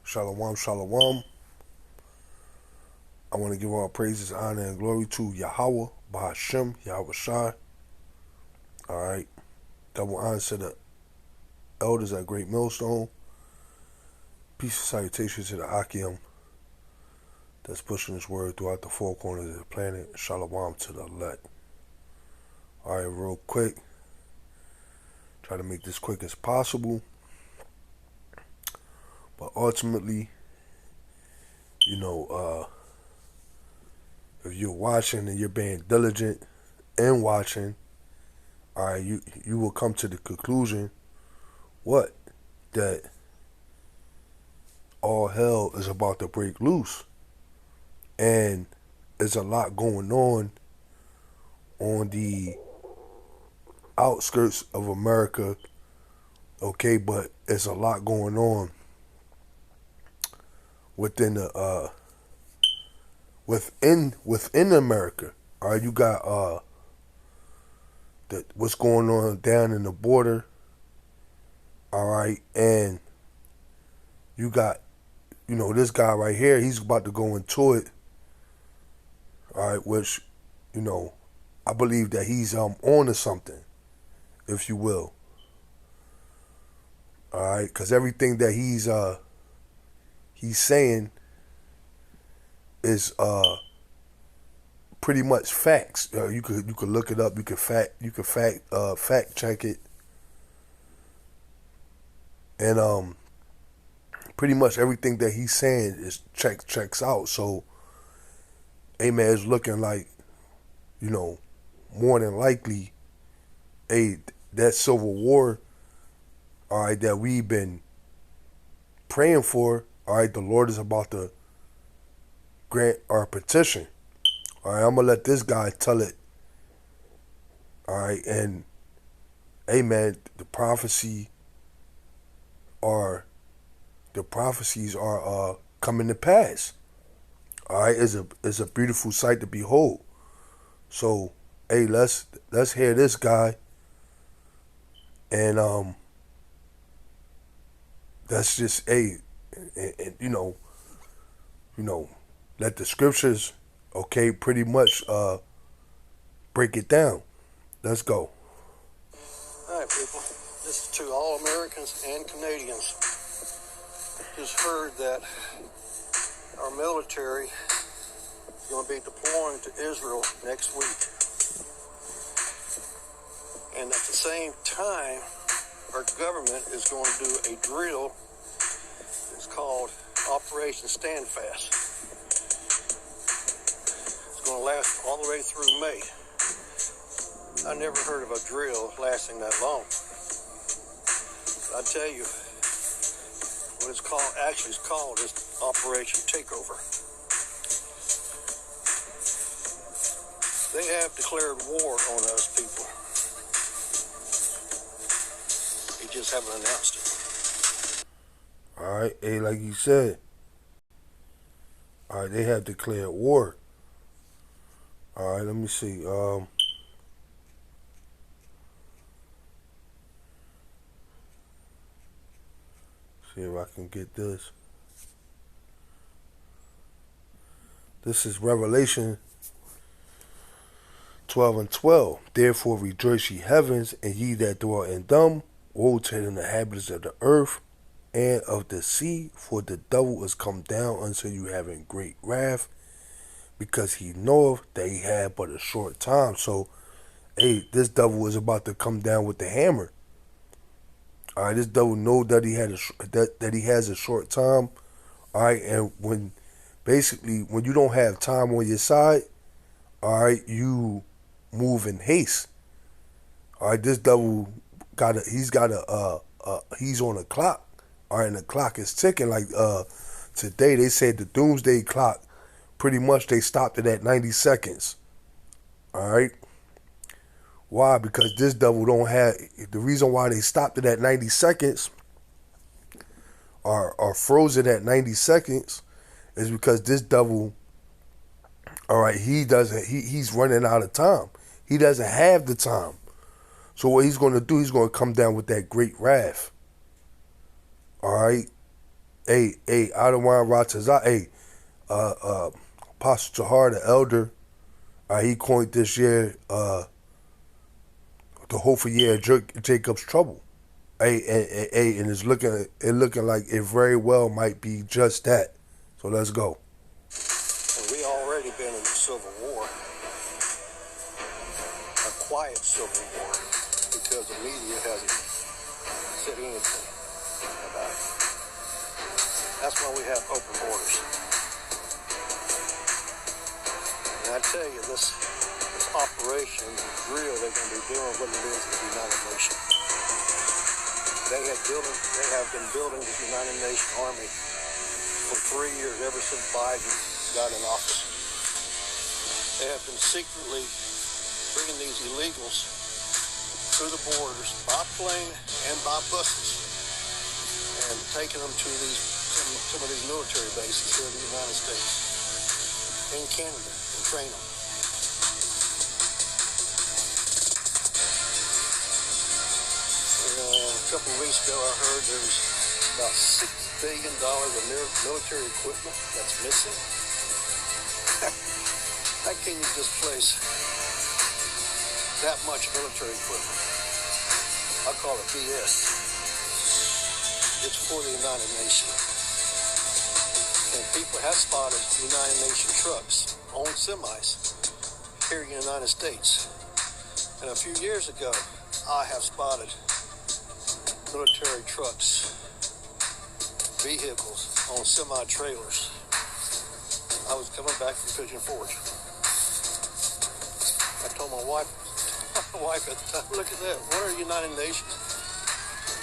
Shalom, shalom. I want to give all praises, honor, and glory to Yahweh, Bahashem, Yahweh Shai. All right. Double honor to the elders at Great Millstone. Peace and salutations to the Akim that's pushing this word throughout the four corners of the planet. Shalom to the elect. All right, real quick. Try to make this quick as possible. But ultimately, if you're watching and you're being diligent and watching, all right, you will come to the conclusion, what? That all hell is about to break loose. And there's a lot going on the outskirts of America, okay, but there's a lot going on within the within America. All right, you got what's going on down in the border. All right, and you got this guy right here. He's about to go into it. All right, which I believe that he's on to something, if you will. All right, because everything that he's saying is pretty much facts. You could look it up. You could fact check it, and pretty much everything that he's saying is checks out. So, man, it's looking like more than likely, that civil war, all right, that we've been praying for, all right, the Lord is about to grant our petition. All right, I'm going to let this guy tell it. All right, and, man, the prophecies are coming to pass. All right, it's a beautiful sight to behold. So, let's hear this guy, and that's just and let the scriptures, okay, pretty much break it down. Let's go. All right, people. This is to all Americans and Canadians. Just heard that our military is going to be deploying to Israel next week. And at the same time, our government is going to do a drill. It's called Operation Standfast. It's going to last all the way through May. I never heard of a drill lasting that long. But I tell you, what it's called is Operation Takeover. They have declared war on us, people. They just haven't announced it. All right, like you said, all right, they have declared war. All right, let me see. See if I can get this. This is Revelation 12:12. Therefore rejoice ye heavens, and ye that dwell in them. Woe to the inhabitants of the earth and of the sea, for the devil is come down unto you having great wrath, because he knoweth that he had but a short time. So, this devil is about to come down with the hammer. All right, this devil know that he has a short time. All right, and when you don't have time on your side, all right, you move in haste. All right, this devil he's on a clock. All right, and the clock is ticking. Like today, they said the doomsday clock, pretty much they stopped it at 90 seconds. All right. Why? Because this devil don't have, the reason why they stopped it at 90 seconds or frozen at 90 seconds is because this devil, all right, he's running out of time. He doesn't have the time. So what he's going to do, he's going to come down with that great wrath. All right. Adawan Ratazah, Apostle Jahar, the elder, he coined this year the hopeful year of Jacob's trouble. And it's looking like it very well might be just that. So let's go. And we already been in a civil war, a quiet civil war, because the media hasn't said anything about it. That's why we have open borders. And I tell you, this operation, the drill they're going to be doing, what it is the United Nations. They have been building the United Nations Army for 3 years, ever since Biden got in office. They have been secretly bringing these illegals through the borders by plane and by buses and taking them to some of these military bases here in the United States, in Canada, and train them. A couple of weeks ago, I heard there's about $6 billion of military equipment that's missing. How can you displace that much military equipment? I call it BS. It's for the United Nations. And people have spotted United Nations trucks on semis here in the United States. And a few years ago, I have spotted military trucks, vehicles on semi-trailers. I was coming back from Pigeon Forge. I told my wife at the time, look at that, what are United Nations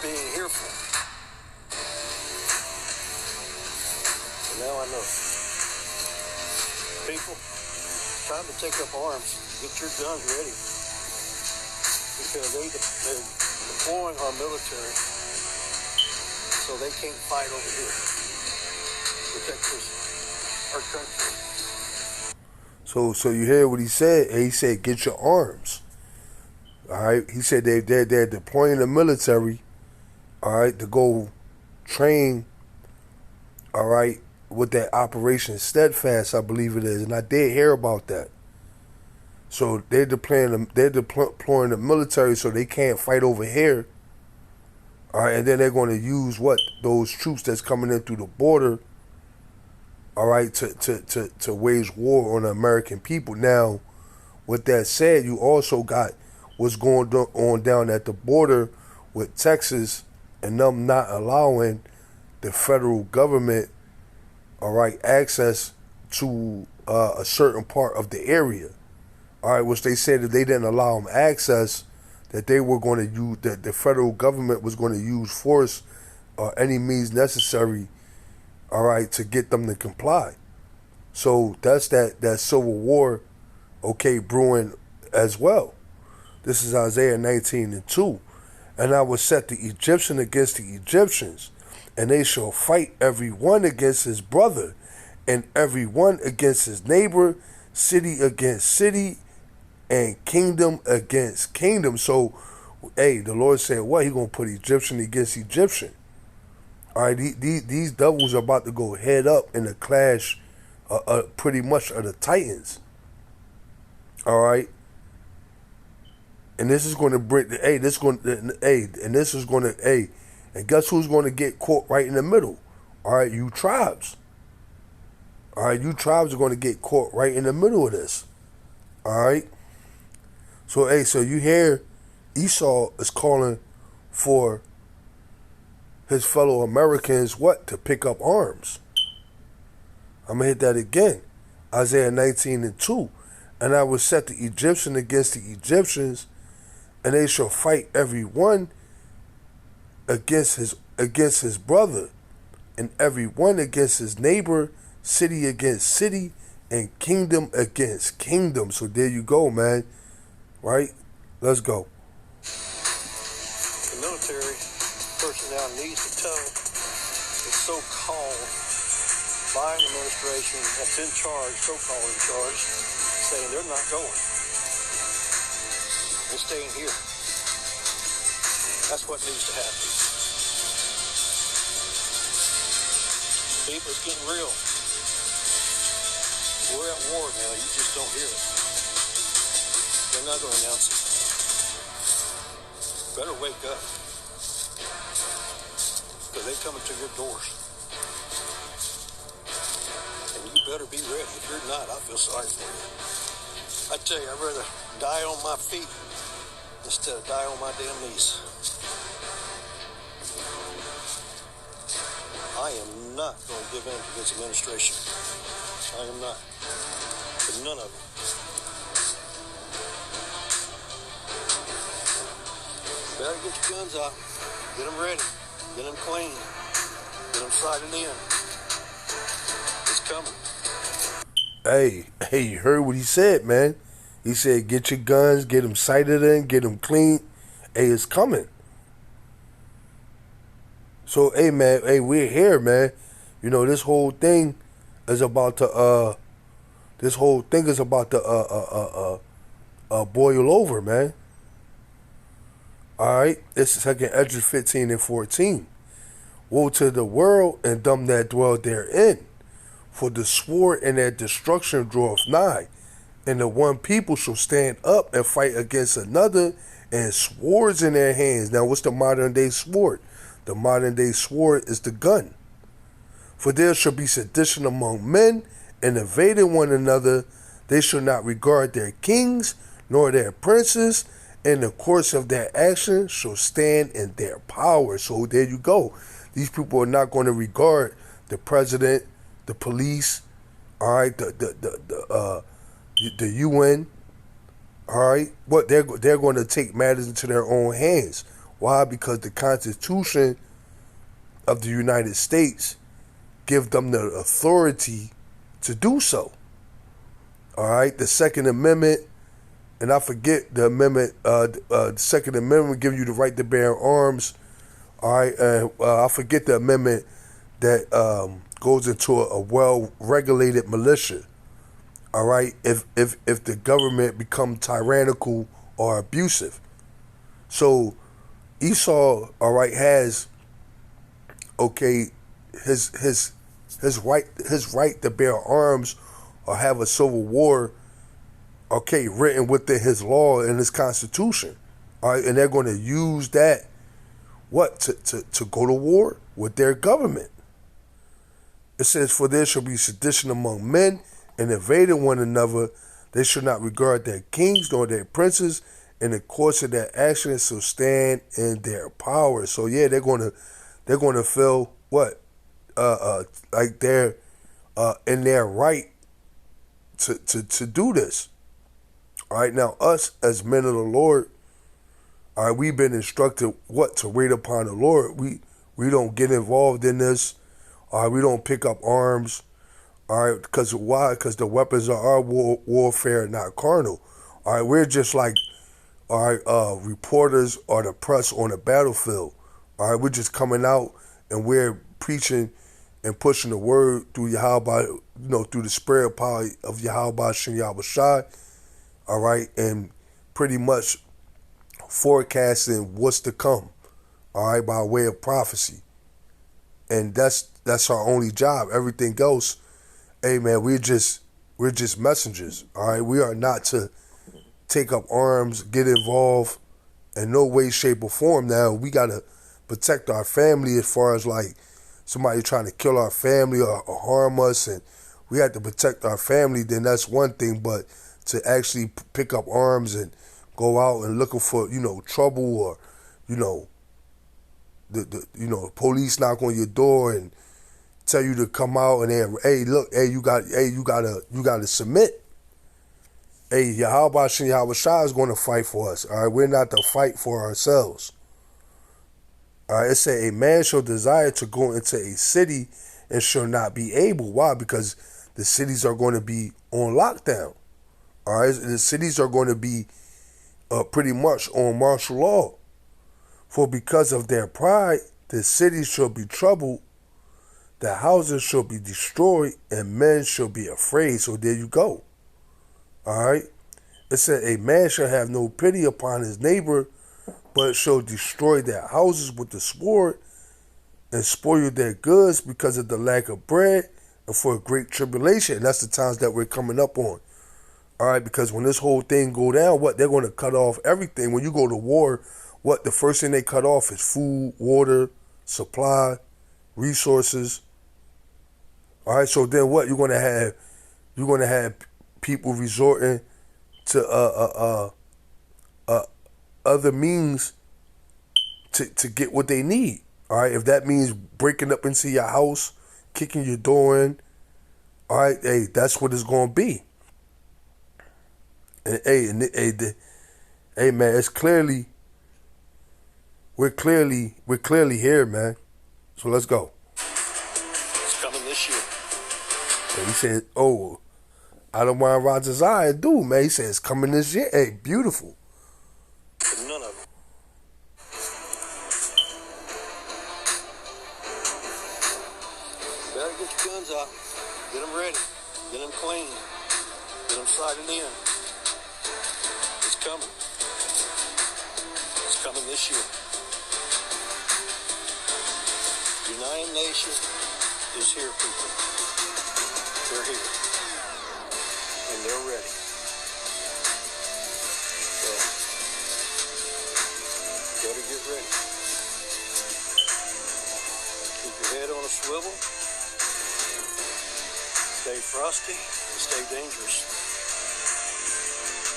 being here for? And now I know. People, time to take up arms. Get your guns ready. Because they're deploying our military so they can't fight over here. Protect our country. So you hear what he said? He said, get your arms. All right. He said they're deploying the military, all right, to go train, all right, with that Operation Steadfast, I believe it is. And I did hear about that. So they're deploying the military so they can't fight over here. All right, and then they're going to use those troops that's coming in through the border, all right, to wage war on the American people. Now, with that said, you also got what's going on down at the border with Texas and them not allowing the federal government, all right, access to a certain part of the area. All right, which they said that they didn't allow them access, that they were going to use, that the federal government was going to use force or any means necessary, all right, to get them to comply. So that's that civil war, okay, brewing as well. This is Isaiah 19:2. And I will set the Egyptian against the Egyptians, and they shall fight every one against his brother, and every one against his neighbor, city against city, and kingdom against kingdom. So, the Lord said, what? He going to put Egyptian against Egyptian. All right, these devils are about to go head up in a clash, pretty much of the Titans. All right. And this is going to bring, and this is going to, and guess who's going to get caught right in the middle? All right, you tribes. All right, you tribes are going to get caught right in the middle of this. All right. So, so you hear Esau is calling for his fellow Americans, to pick up arms. I'm going to hit that again. Isaiah 19:2. And I will set the Egyptian against the Egyptians, and they shall fight every one against his brother, and every one against his neighbor, city against city, and kingdom against kingdom. So there you go, man. Right? Let's go. The military personnel needs to tell the so-called Biden administration that's in charge, so-called in charge, saying they're not going. They're staying here. That's what needs to happen. People, it's getting real. We're at war now. You just don't hear it. They're not going to announce it. Better wake up. Because they're coming to your doors. And you better be ready. If you're not, I feel sorry for you. I tell you, I'd rather die on my feet instead of die on my damn knees. I am not going to give in to this administration. I am not. But none of them. Better get your guns out. Get them ready. Get them clean. Get them sighted in. It's coming. Hey, you heard what he said, man. He said, get your guns, get them sighted in, get them clean. Hey, it's coming. So, hey, man, hey, we're here, man. You know, this whole thing is about to, boil over, man. All right, it's Second Esdras 15 and 14. Woe to the world and them that dwell therein, for the sword and their destruction draweth nigh, and the one people shall stand up and fight against another, and swords in their hands. Now, what's the modern day sword? The modern day sword is the gun. For there shall be sedition among men, and invading one another. They shall not regard their kings, nor their princes, and the course of their action shall stand in their power. So there you go. These people are not going to regard the president, the police, all right, the UN, all right. But they're going to take matters into their own hands. Why? Because the Constitution of the United States give them the authority to do so. All right, the Second Amendment, and I forget the amendment. The Second Amendment gives you the right to bear arms. All right, and I forget the amendment that goes into a well-regulated militia. All right, if the government become tyrannical or abusive. So Esau, all right, has his right to bear arms or have a civil war, written within his law and his constitution. All right, and they're going to use that to go to war with their government. It says, for there shall be sedition among men, and invading one another. They shall not regard their kings nor their princes, and the course of their actions shall stand in their power. So yeah, they're going to feel like they're in their right to do this. All right, now us as men of the Lord, all right, we've been instructed to wait upon the Lord. We don't get involved in this. All right, we don't pick up arms. All right, because why? Because the weapons of our warfare not carnal. All right, we're just like, all right, reporters or the press on the battlefield. All right, we're just coming out and we're preaching and pushing the word through Yahweh, through the spirit power of Yahweh Shem Yahushai. All right, and pretty much forecasting what's to come. All right, by way of prophecy, and that's our only job. Everything else, hey man, we're just messengers. All right, we are not to take up arms, get involved in no way, shape, or form. Now we gotta protect our family as far as like somebody trying to kill our family or harm us, and we have to protect our family. Then that's one thing, but to actually pick up arms and go out and looking for trouble, or the police knock on your door and tell you to come out, and then you gotta submit. Hey, Yahweh Shem Yahushua is going to fight for us. All right, we're not to fight for ourselves. All right, it say a man shall desire to go into a city and shall not be able. Why? Because the cities are going to be on lockdown. All right, the cities are going to be pretty much on martial law. For because of their pride, the cities shall be troubled, the houses shall be destroyed, and men shall be afraid. So there you go. All right. It said a man shall have no pity upon his neighbor, but shall destroy their houses with the sword, and spoil their goods because of the lack of bread and for a great tribulation. And that's the times that we're coming up on. All right, because when this whole thing go down, what they're going to cut off everything. When you go to war, what the first thing they cut off is food, water, supply, resources. All right, so then what you're going to have? You're going to have people resorting to other means to get what they need. All right, if that means breaking up into your house, kicking your door in, all right, hey, that's what it's going to be. And hey, man, it's clearly, we're clearly here, man. So let's go. It's coming this year. And he said, oh, I don't want Roger's eye, dude, man. He said it's coming this year. Hey, beautiful. But none of them. Better get your guns out. Get them ready. Get them clean. Get them sighted in. It's coming. It's coming this year. United Nations is here, people. They're here. And they're ready. So, better get ready. Keep your head on a swivel. Stay frosty and stay dangerous.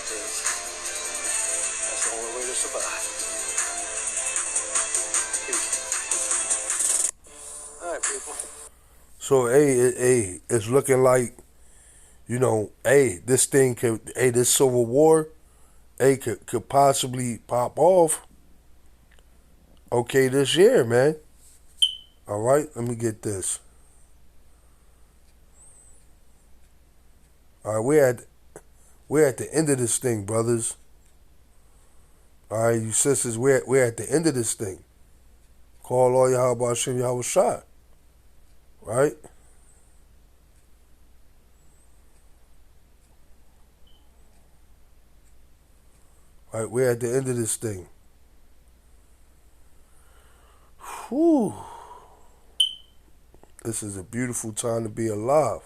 Because that's the only way to survive. Peace. All right, people. So, hey, it's looking like, you know, this thing could, this civil war, could possibly pop off, okay, this year, man. All right, let me get this. All right, we're at the end of this thing, brothers. All right, you sisters, we're at the end of this thing. Call all Yahweh Hashem Yahweh Shai. Right? Right, we're at the end of this thing. Whew. This is a beautiful time to be alive.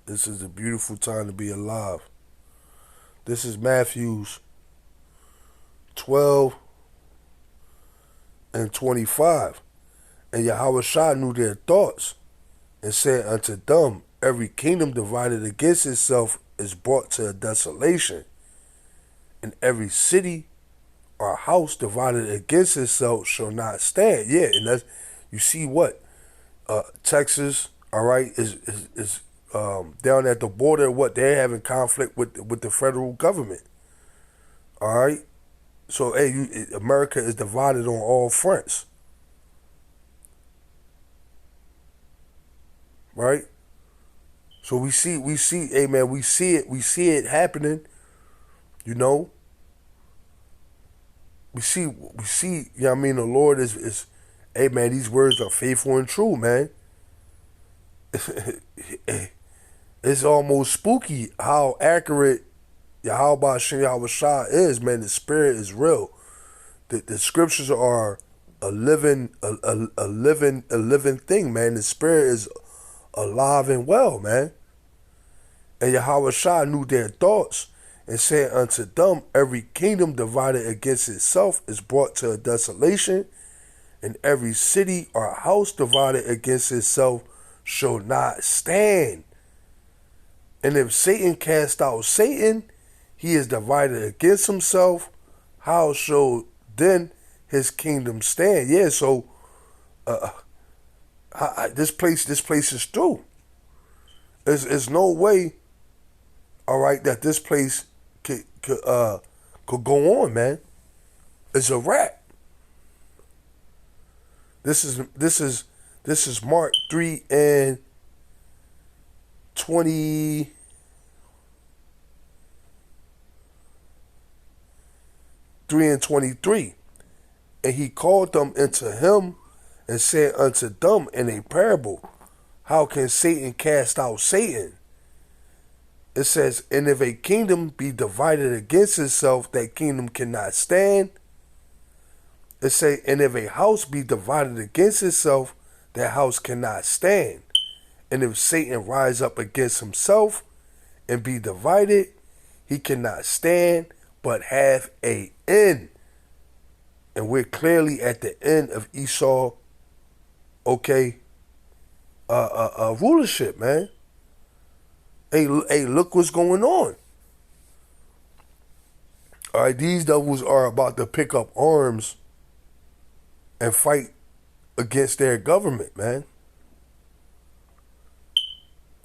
This is a beautiful time to be alive. This is Matthews 12 and 25. And Yahweh Shah knew their thoughts and said unto them, every kingdom divided against itself is brought to a desolation, and every city or house divided against itself shall not stand. Yeah, and that's, you see what? Texas, all right, is down at the border. What, they're having conflict with the federal government. All right, so hey, America is divided on all fronts. Right? So we see, hey man, we see it happening, you know. We see, you know what I mean, the Lord is hey man, these words are faithful and true, man. It's almost spooky how accurate Yahweh Hashem Yahweh Shah is, man. The spirit is real. The scriptures are a living thing, man. The spirit is alive and well, man. And Yahweh Shah knew their thoughts and said unto them, every kingdom divided against itself is brought to a desolation, and every city or house divided against itself shall not stand. And if Satan cast out Satan, he is divided against himself. How shall then his kingdom stand? Yeah, so this place is through. There's no way, all right, that this place could go on, man. It's a wrap. This is Mark 3 and 20. 3 and 23. And he called them into him and said unto them in a parable, how can Satan cast out Satan? It says, and if a kingdom be divided against itself, that kingdom cannot stand. It say, and if a house be divided against itself, that house cannot stand. And if Satan rise up against himself and be divided, he cannot stand, but have a end. And we're clearly at the end of Esau, okay, rulership, man. Hey, look what's going on. All right, these devils are about to pick up arms and fight against their government, man.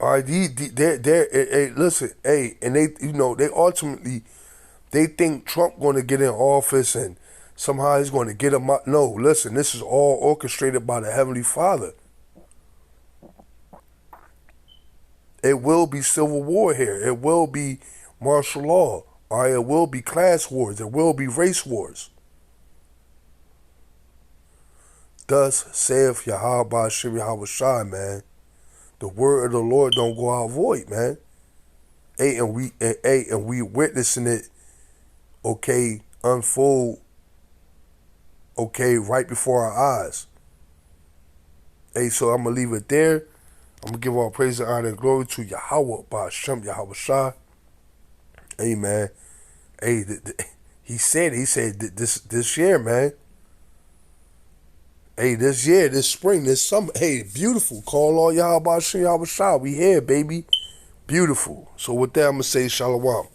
All right, hey, listen, hey, and they, they ultimately, they think Trump going to get in office and somehow he's going to get him out. No, listen, this is all orchestrated by the Heavenly Father. It will be civil war here. It will be martial law. All right, it will be class wars. It will be race wars. Thus saith Yahweh Ba'ashem Yahweh Shai, man. The word of the Lord don't go out void, man. Hey, and we witnessing it, okay, unfold, okay, right before our eyes. Hey, so I'm gonna leave it there. I'm gonna give all praise and honor and glory to Yahweh Ba'ashem Yahweh Shai. Hey, man. Hey, he said this year, man. Hey, this year, this spring, this summer, hey, beautiful. Call all Yahweh Ba'ashem Yahweh Shai. We here, baby. Beautiful. So with that, I'm going to say shalom.